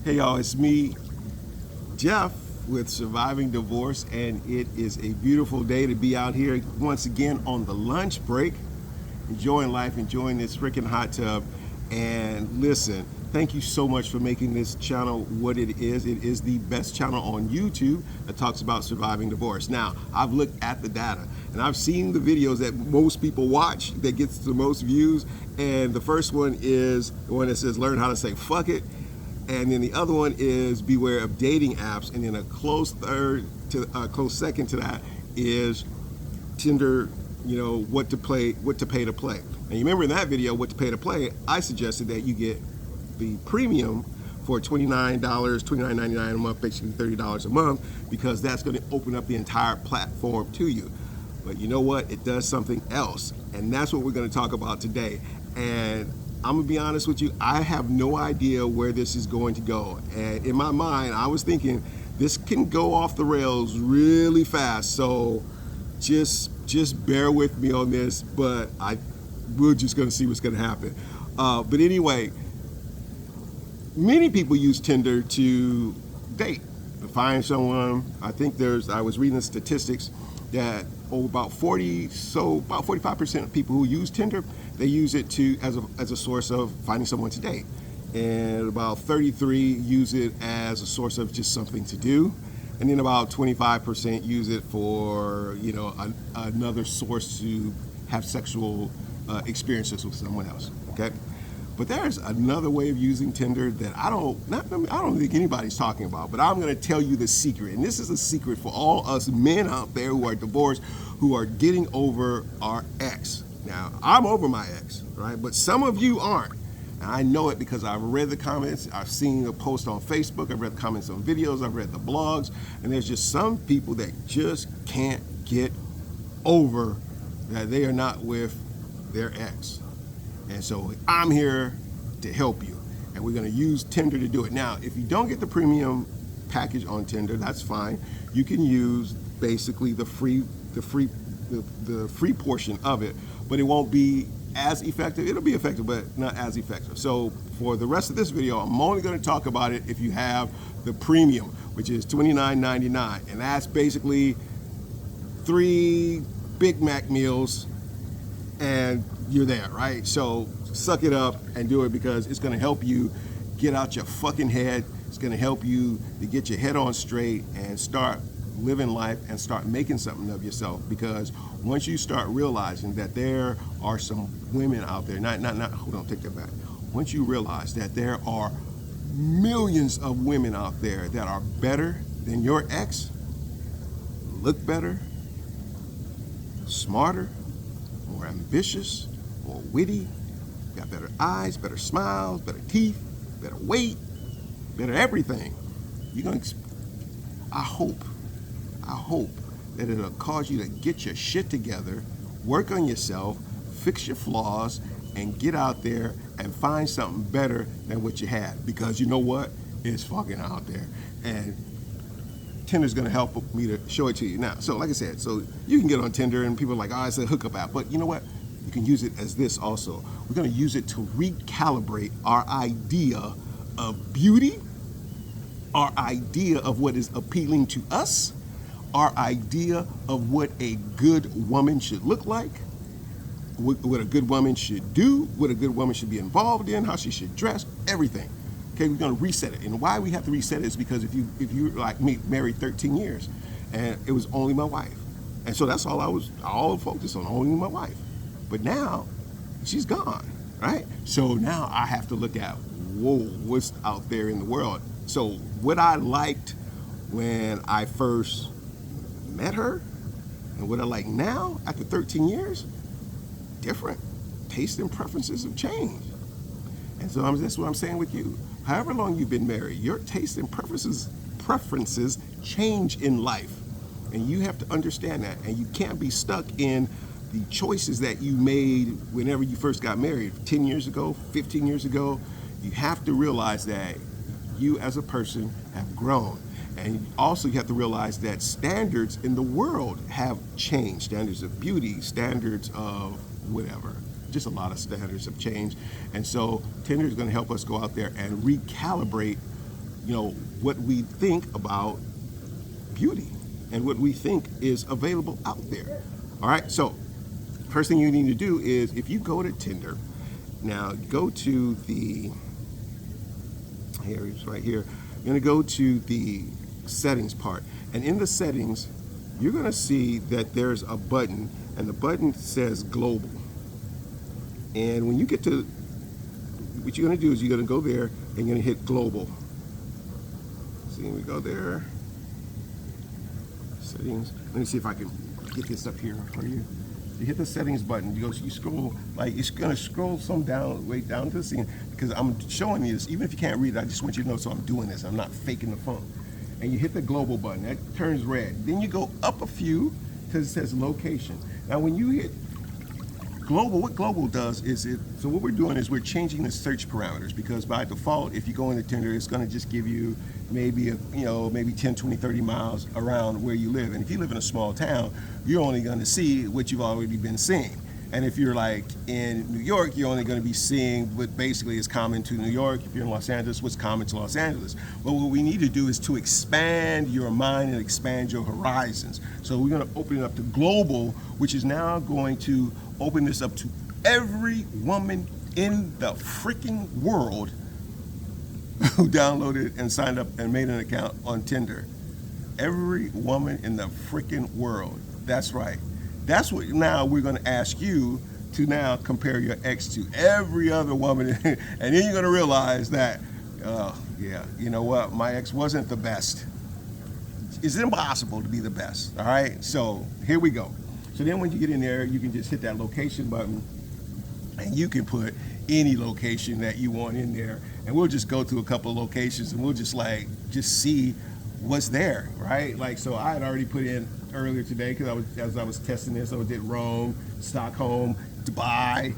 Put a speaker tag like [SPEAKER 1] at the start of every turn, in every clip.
[SPEAKER 1] Hey y'all, it's me, Jeff, with Surviving Divorce, and it is a beautiful day to be out here once again on the lunch break, enjoying life, enjoying this freaking hot tub. And listen, thank you so much for making this channel what it is. It is the best channel on YouTube that talks about surviving divorce. Now, I've looked at the data and I've seen the videos that most people watch that gets the most views. And the first one is the one that says learn how to say fuck it. And then the other one is beware of dating apps. And then a close second to that is Tinder, what to pay to play. And you remember in that video, what to pay to play, I suggested that you get the premium for $29, $29.99 a month, basically $30 a month, because that's going to open up the entire platform to you. But you know what? It does something else. And that's what we're going to talk about today. And I'm gonna be honest with you, I have no idea where this is going to go. And in my mind, I was thinking this can go off the rails really fast. So just bear with me on this, but we're just gonna see what's gonna happen. But anyway, many people use Tinder to date, to find someone. I think I was reading the statistics that about 45% of people who use Tinder, they use it as a source of finding someone to date, and about 33 use it as a source of just something to do, and then about 25% use it for another source to have sexual experiences with someone else. Okay, but there's another way of using Tinder that I don't think anybody's talking about, but I'm going to tell you the secret. And this is a secret for all us men out there who are divorced, who are getting over our ex. Now, I'm over my ex, right? But some of you aren't. And I know it because I've read the comments, I've seen the post on Facebook, I've read the comments on videos, I've read the blogs, and there's just some people that just can't get over that they are not with their ex. And so I'm here to help you, and we're going to use Tinder to do it. Now, if you don't get the premium package on Tinder, that's fine. You can use basically the free portion of it, but it won't be as effective. It'll be effective, but not as effective. So for the rest of this video, I'm only going to talk about it if you have the premium, which is $29.99, and that's basically 3 Big Mac meals and you're there, right? So suck it up and do it, because it's going to help you get out your fucking head. It's going to help you to get your head on straight and start living life and start making something of yourself. Because once you start realizing that there are some women out there, hold on, take that back. Once you realize that there are millions of women out there that are better than your ex, look better, smarter, more ambitious, more witty, got better eyes, better smiles, better teeth, better weight, better everything. I hope that it'll cause you to get your shit together, work on yourself, fix your flaws, and get out there and find something better than what you had. Because you know what? It's fucking out there. And Tinder's gonna help me to show it to you. Now, so like I said, so you can get on Tinder and people are like, oh, it's a hookup app. But you know what? You can use it as this also. We're gonna use it to recalibrate our idea of beauty, our idea of what is appealing to us, our idea of what a good woman should look like, what a good woman should do, what a good woman should be involved in, how she should dress, everything. Okay, we're gonna reset it. And why we have to reset it is because if you like me, married 13 years, and it was only my wife. And so that's all focused on, only my wife. But now, she's gone, right? So now I have to look at, whoa, what's out there in the world? So what I liked when I first met her and what I like now after 13 years, different. Taste and preferences have changed. And so that's what I'm saying with you. However long you've been married, your taste and preferences change in life. And you have to understand that. And you can't be stuck in the choices that you made whenever you first got married, 10 years ago, 15 years ago. You have to realize that you as a person have grown. And also you have to realize that standards in the world have changed. Standards of beauty, standards of whatever. Just a lot of standards have changed. And so Tinder is going to help us go out there and recalibrate what we think about beauty and what we think is available out there. All right, so first thing you need to do is, if you go to Tinder, now go to here it's right here. You're going to go to the settings part, and in the settings you're going to see that there's a button, and the button says global. And when you get to, what you're going to do is you're going to go there and you're going to hit global. See, we go there, settings. Let me see if I can get this up here for you. You hit the settings button, you scroll, like it's gonna scroll way down to the scene, because I'm showing you this. Even if you can't read it, I just want you to know, so I'm doing this. I'm not faking the phone. And you hit the global button, that turns red. Then you go up a few because it says location. Now when you hit global, what global does is so what we're doing is we're changing the search parameters, because by default, if you go into Tinder, it's gonna just give you maybe maybe 10, 20, 30 miles around where you live. And if you live in a small town, you're only going to see what you've already been seeing. And if you're like in New York, you're only going to be seeing what basically is common to New York. If you're in Los Angeles, what's common to Los Angeles. But what we need to do is to expand your mind and expand your horizons. So we're going to open it up to global, which is now going to open this up to every woman in the freaking world who downloaded and signed up and made an account on Tinder. Every woman in the freaking world. That's right. That's what now we're going to ask you to now compare your ex to every other woman. And then you're going to realize that, yeah, you know what? My ex wasn't the best. It's impossible to be the best. All right. So here we go. So then when you get in there, you can just hit that location button, and you can put any location that you want in there, and we'll just go through a couple of locations, and we'll just see what's there, right? Like, so I had already put in earlier today, because as I was testing this, I did Rome, Stockholm, Dubai,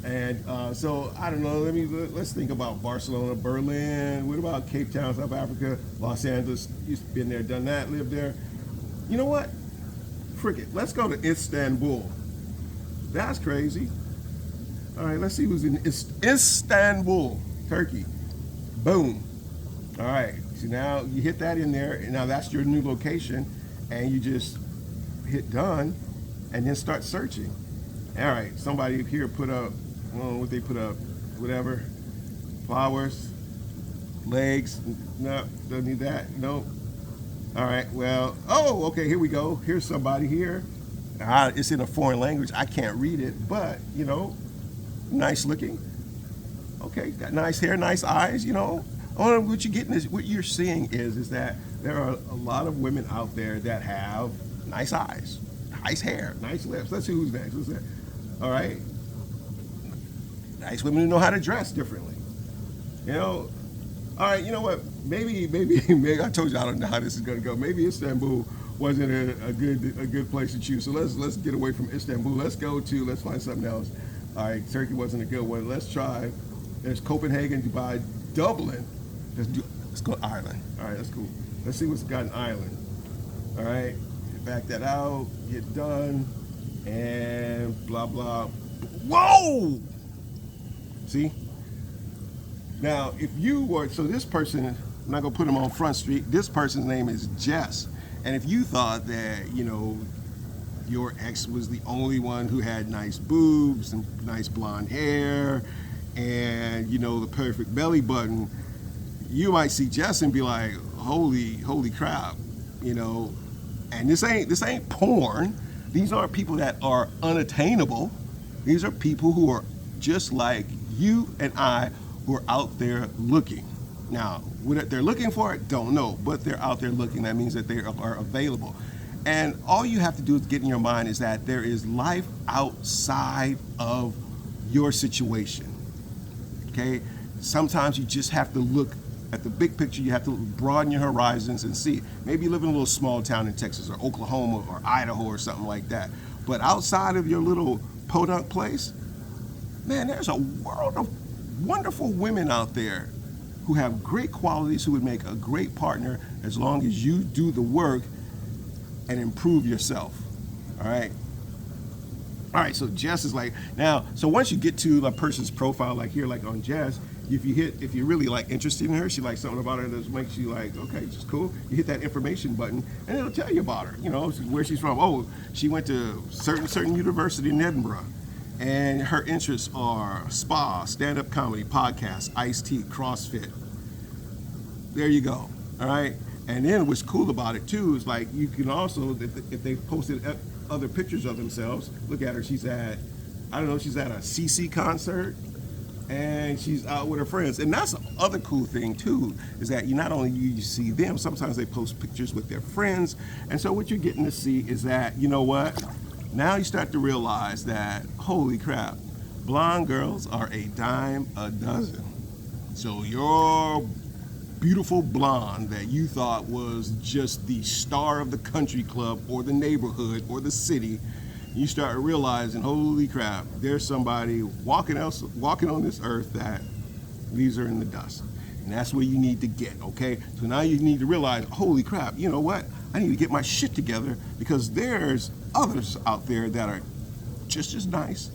[SPEAKER 1] and so I don't know. Let's think about Barcelona, Berlin. What about Cape Town, South Africa, Los Angeles? You've been there, done that, lived there. You know what? Frick it. Let's go to Istanbul. That's crazy. All right, let's see who's in Istanbul, Turkey. Boom. All right, so now you hit that in there, and now that's your new location, and you just hit done, and then start searching. All right, somebody here put up, what they put up, whatever, flowers, legs, no, don't need that, nope. All right, well, oh, okay, here we go. Here's somebody here. It's in a foreign language, I can't read it, but, nice looking. Okay, got nice hair, nice eyes, What you're getting is, what you're seeing is that there are a lot of women out there that have nice eyes, nice hair, nice lips. Let's see who's next. Who's that? All right. Nice women who know how to dress differently. All right, you know what? Maybe I told you I don't know how this is gonna go. Maybe Istanbul wasn't a good place to choose. So let's get away from Istanbul. Let's find something else. All right, Turkey wasn't a good one. Let's try. There's Copenhagen, Dubai, Dublin. Let's go to Ireland. All right, that's cool. Let's see what's got in Ireland. All right, back that out, get done, and blah, blah. Whoa! See? Now, if you were, so this person, I'm not gonna put him on Front Street, this person's name is Jess. And if you thought that, your ex was the only one who had nice boobs and nice blonde hair and, the perfect belly button, you might see Jess and be like, holy crap, and this ain't porn. These aren't people that are unattainable. These are people who are just like you and I, who are out there looking. Now, what they're looking for, don't know, but they're out there looking. That means that they are available. And all you have to do is get in your mind is that there is life outside of your situation. Okay? Sometimes you just have to look at the big picture. You have to broaden your horizons and see. Maybe you live in a little small town in Texas or Oklahoma or Idaho or something like that. But outside of your little podunk place, man, there's a world of wonderful women out there who have great qualities, who would make a great partner as long as you do the work and improve yourself. All right, so Jess is like, now, so once you get to a person's profile, like here, like on Jess, if you're really like interested in her, she likes something about her that makes you like, okay, just cool. You hit that information button, and it'll tell you about her. You know, where she's from. Oh, she went to certain university in Edinburgh, and her interests are spa, stand-up comedy, podcast, iced tea, CrossFit. There you go. All right. And then what's cool about it too is like you can also, if they posted other pictures of themselves, look at her. She's at a CC concert, and she's out with her friends. And that's the other cool thing too, is that you not only you see them, sometimes they post pictures with their friends. And so what you're getting to see is that, you know what? Now you start to realize that, holy crap, blonde girls are a dime a dozen. So your beautiful blonde that you thought was just the star of the country club or the neighborhood or the city, you start realizing, holy crap, there's somebody walking on this earth that leaves her in the dust. And that's where you need to get, okay? So now you need to realize, holy crap, you know what? I need to get my shit together, because there's others out there that are just as nice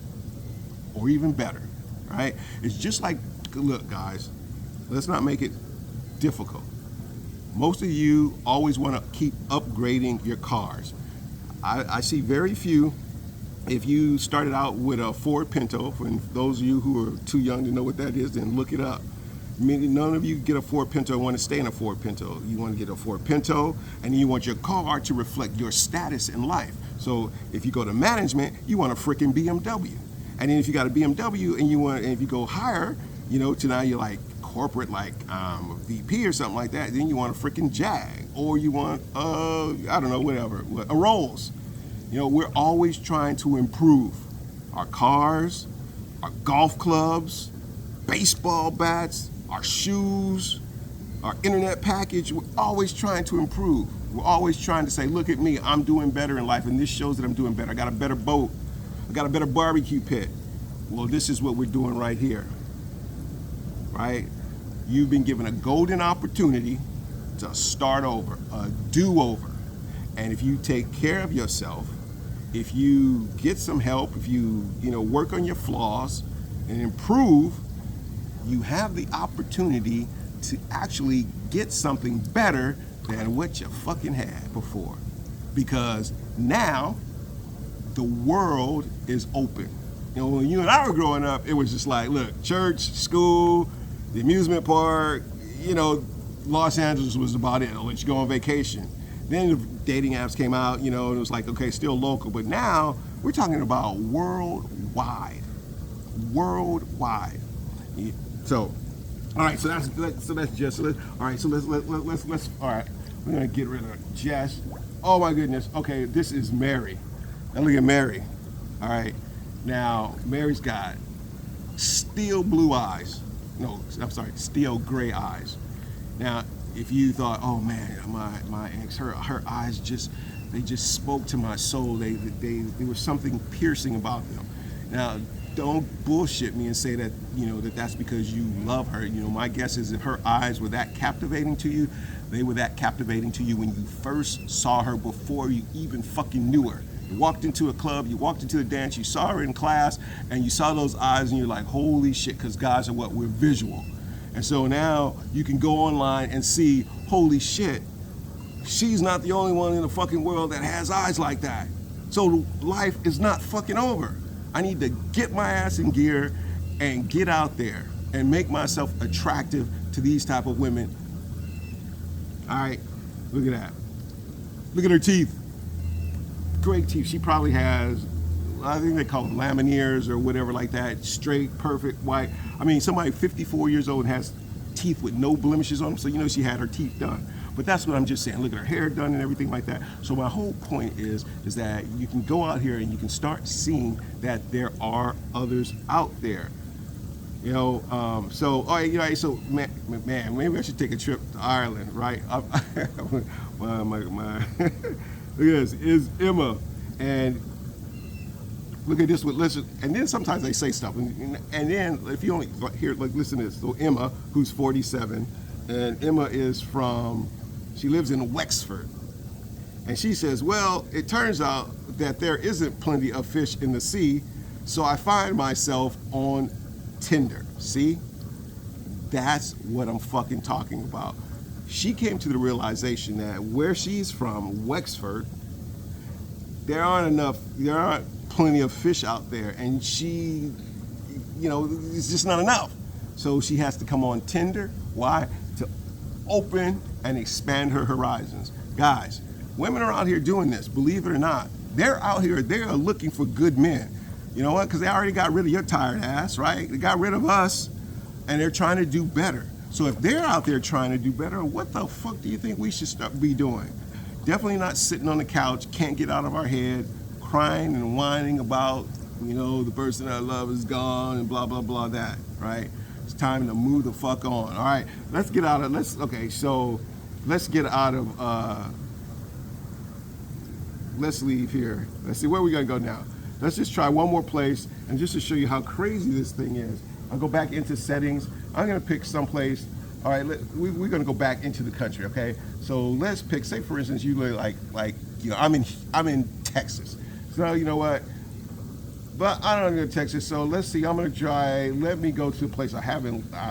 [SPEAKER 1] or even better, right? It's just like, look, guys, let's not make it difficult. Most of you always want to keep upgrading your cars. I see very few. If you started out with a Ford Pinto, for those of you who are too young to know what that is, then look it up. I mean, none of you get a Ford Pinto and want to stay in a Ford Pinto. You want to get a Ford Pinto, and you want your car to reflect your status in life. So if you go to management, you want a freaking BMW. And then if you got a BMW and if you go higher, you know, to now you're like corporate, like VP or something like that, then you want a freaking Jag, or you want I don't know, whatever, a Rolls. You know, we're always trying to improve our cars, our golf clubs, baseball bats, our shoes, our internet package. We're always trying to improve. We're always trying to say, look at me, I'm doing better in life, and this shows that I'm doing better. I got a better boat. I got a better barbecue pit. Well, this is what we're doing right here, right? You've been given a golden opportunity to start over, a do-over. And if you take care of yourself, if you get some help, if you work on your flaws and improve, you have the opportunity to actually get something better than what you fucking had before. Because now the world is open. You know, when you and I were growing up, it was just like, look, church, school, the amusement park, Los Angeles was about it. I'll let you go on vacation. Then the dating apps came out, and it was like, okay, still local. But now we're talking about worldwide. Worldwide. So, all right, so that's Jess. All right, so let's all right, we're gonna get rid of Jess. Oh my goodness. Okay, this is Mary. Now look at Mary. All right. Now, Mary's got steel blue eyes. No, I'm sorry, steel gray eyes. Now, if you thought, oh man, my ex, her eyes just spoke to my soul. There was something piercing about them. Now, don't bullshit me and say that that's because you love her. My guess is if her eyes were that captivating to you, they were that captivating to you when you first saw her, before you even fucking knew her. You walked into a club, you walked into a dance, you saw her in class, and you saw those eyes, and you're like, holy shit, because guys are what? We're visual. And so now you can go online and see, holy shit, she's not the only one in the fucking world that has eyes like that. So life is not fucking over. I need to get my ass in gear and get out there and make myself attractive to these type of women. All right, look at that. Look at her teeth. Great teeth. She probably has, I think they call them lamineers or whatever like that, straight, perfect, white. I mean, somebody 54 years old has teeth with no blemishes on them, so she had her teeth done. But that's what I'm just saying. Look at her hair done and everything like that. So my whole point is that you can go out here and you can start seeing that there are others out there. So all right, so man, maybe I should take a trip to Ireland, right? Look at this, is Emma, and look at this. Listen, and then sometimes they say stuff, and then if you only hear, listen to this. So Emma, who's 47, and Emma she lives in Wexford, and she says, well, it turns out that there isn't plenty of fish in the sea, so I find myself on Tinder. See, That's what I'm fucking talking about. She came to the realization that where she's from, Wexford, there aren't plenty of fish out there, and she, it's just not enough. So she has to come on Tinder. Why? To open and expand her horizons. Guys, women are out here doing this, believe it or not. They're out here, they are looking for good men. You know what? Because they already got rid of your tired ass, right? They got rid of us, and they're trying to do better. So if they're out there trying to do better, what the fuck do you think we should be doing? Definitely not sitting on the couch, can't get out of our head, crying and whining about, the person I love is gone and blah, blah, blah, that, right? It's time to move the fuck on. All right, let's get out of, let's get out of, let's leave here. Let's see, where are we gonna go now? Let's just try one more place, and just to show you how crazy this thing is, I'll go back into settings. I'm gonna pick someplace. All right, we're gonna go back into the country, okay? So let's pick, say for instance, you like I'm in Texas. So you know what? But I don't go to Texas, so let's see. I'm gonna try. Let me go to a place I've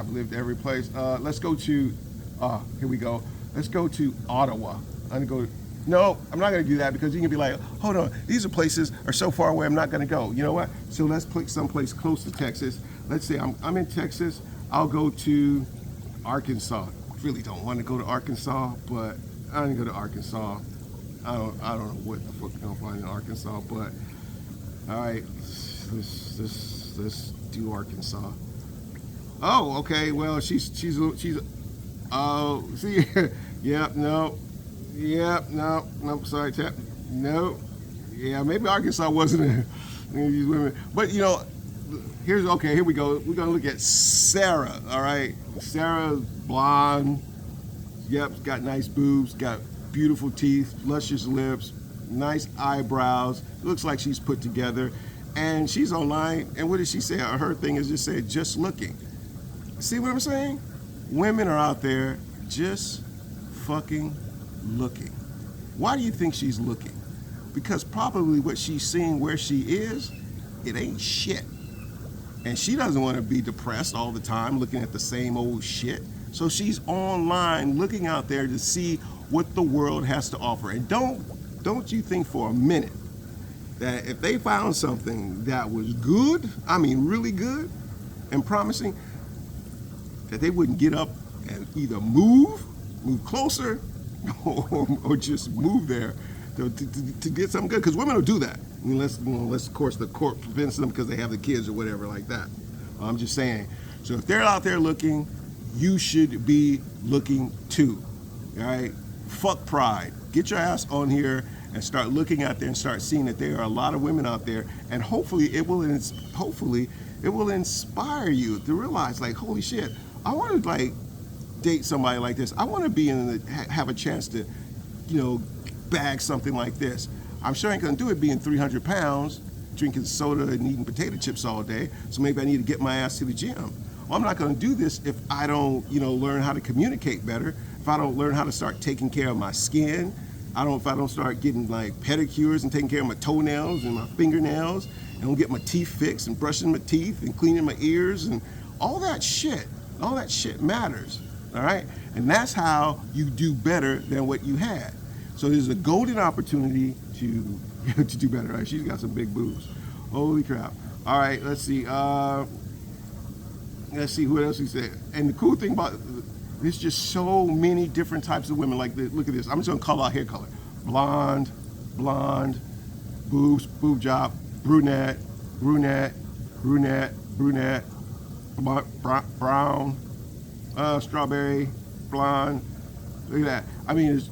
[SPEAKER 1] lived every place. Let's go to. Here we go. Let's go to Ottawa. I'm gonna go. No, I'm not going to do that because you can be like, hold on, these places are so far away, I'm not going to go. You know what? So let's pick someplace close to Texas. Let's say I'm in Texas. I'll go to Arkansas. Really don't want to go to Arkansas, but I'm going to go to Arkansas. I don't know what the fuck you're going to find in Arkansas, but all right, let's do Arkansas. Oh, okay. Well, she's oh, see, yeah, no. Yeah, no, sorry, Tap. No. Yeah, maybe Arkansas wasn't these women. But here we go. We're gonna look at Sarah, all right? Sarah's blonde. Yep, got nice boobs, got beautiful teeth, luscious lips, nice eyebrows. Looks like she's put together. And she's online, and what did she say? Her thing is just said, just looking. See what I'm saying? Women are out there just fucking looking. Why do you think she's looking? Because probably what she's seeing where she is, it ain't shit. And she doesn't want to be depressed all the time looking at the same old shit. So she's online looking out there to see what the world has to offer. And don't you think for a minute that if they found something that was good, I mean really good and promising, that they wouldn't get up and either move closer, or just move there to get something good, because women will do that. I mean, unless of course the court prevents them because they have the kids or whatever like that. I'm just saying. So if they're out there looking, you should be looking too. All right? Fuck pride. Get your ass on here and start looking out there and start seeing that there are a lot of women out there, and hopefully it will inspire you to realize, like, holy shit, I want to date somebody like this. I want to be have a chance to, bag something like this. I'm sure I ain't gonna do it being 300 pounds, drinking soda and eating potato chips all day. So maybe I need to get my ass to the gym. Well, I'm not gonna do this if I don't, learn how to communicate better. If I don't learn how to start taking care of my skin, if I don't start getting pedicures and taking care of my toenails and my fingernails, and don't get my teeth fixed and brushing my teeth and cleaning my ears and all that shit. All that shit matters. All right? And that's how you do better than what you had. So there's a golden opportunity to do better. Right? She's got some big boobs. Holy crap. All right, let's see. Let's see what else he said. And the cool thing about there's just so many different types of women. Look at this. I'm just gonna call out hair color. Blonde, boobs, boob job, brunette, brown, strawberry, blonde. Look at that. I mean, it's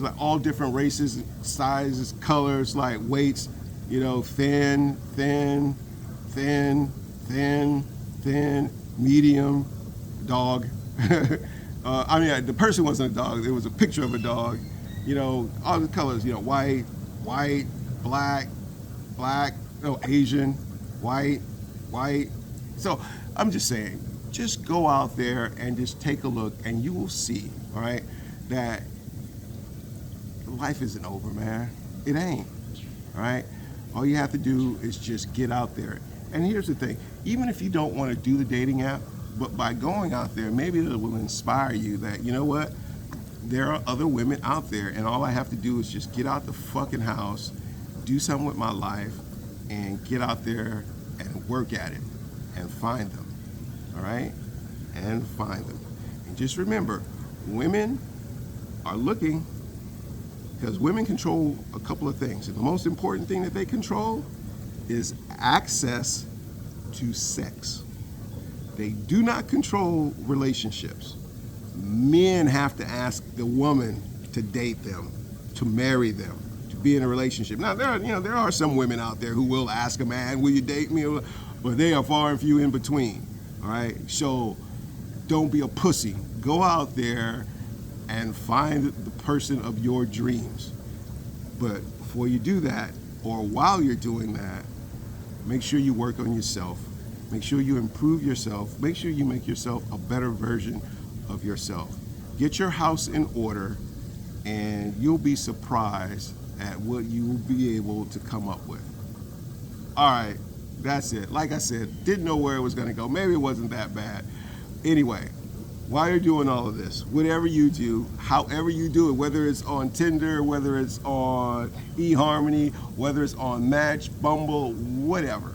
[SPEAKER 1] like all different races, sizes, colors, weights. Thin, medium, dog. The person wasn't a dog. There was a picture of a dog. All the colors. White, black, Asian, white. So I'm just saying, just go out there and just take a look, and you will see, all right, that life isn't over, man. It ain't, all right? All you have to do is just get out there. And here's the thing, even if you don't want to do the dating app, But by going out there, maybe it will inspire you that, you know what, there are other women out there, and all I have to do is just get out the fucking house, do something with my life, and get out there and work at it and find them. All right? And find them. And just remember, women are looking, because women control a couple of things. And the most important thing that they control is access to sex. They do not control relationships. Men have to ask the woman to date them, to marry them, to be in a relationship. Now, there are some women out there who will ask a man, will you date me? But they are far and few in between. All right? So don't be a pussy. Go out there and find the person of your dreams. But before you do that, or while you're doing that, make sure you work on yourself. Make sure you improve yourself. Make sure you make yourself a better version of yourself. Get your house in order, and you'll be surprised at what you will be able to come up with. All right, that's it. Like I said, didn't know where it was going to go. Maybe it wasn't that bad. Anyway, while you're doing all of this, whatever you do, however you do it, whether it's on Tinder, whether it's on eHarmony, whether it's on Match, Bumble, whatever,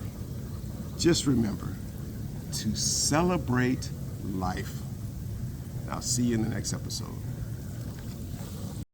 [SPEAKER 1] just remember to celebrate life. I'll see you in the next episode.